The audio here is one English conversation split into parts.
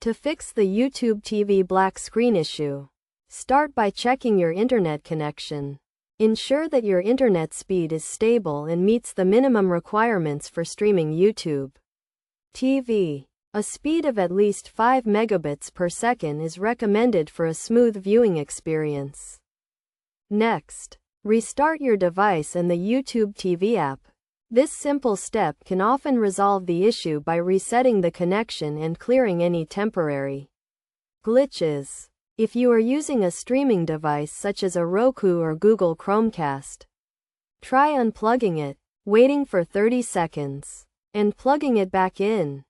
To fix the YouTube TV black screen issue, start by checking your internet connection. Ensure that your internet speed is stable and meets the minimum requirements for streaming YouTube TV. A speed of at least 5 megabits per second is recommended for a smooth viewing experience. Next, restart your device and the YouTube TV app. This simple step can often resolve the issue by resetting the connection and clearing any temporary glitches. If you are using a streaming device such as a Roku or Google Chromecast, try unplugging it, waiting for 30 seconds, and plugging it back in.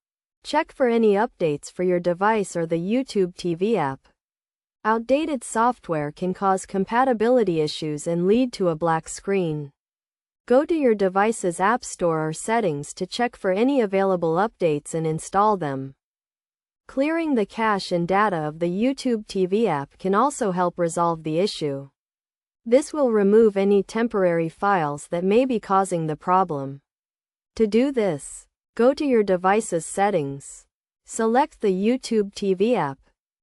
Check for any updates for your device or the YouTube TV app. Outdated software can cause compatibility issues and lead to a black screen. Go to your device's App Store or settings to check for any available updates and install them. Clearing the cache and data of the YouTube TV app can also help resolve the issue. This will remove any temporary files that may be causing the problem. To do this, go to your device's settings, select the YouTube TV app,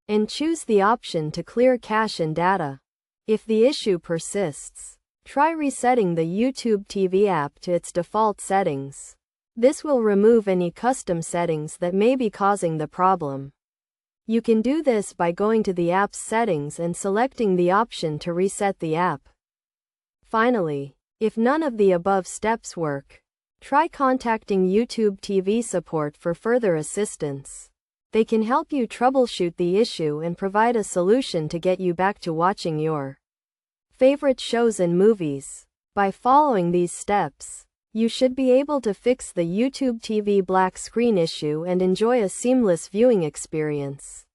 and choose the option to clear cache and data. If the issue persists, try resetting the YouTube TV app to its default settings. This will remove any custom settings that may be causing the problem. You can do this by going to the app's settings and selecting the option to reset the app. Finally, if none of the above steps work, try contacting YouTube TV support for further assistance. They can help you troubleshoot the issue and provide a solution to get you back to watching your favorite shows and movies. By following these steps, you should be able to fix the YouTube TV black screen issue and enjoy a seamless viewing experience.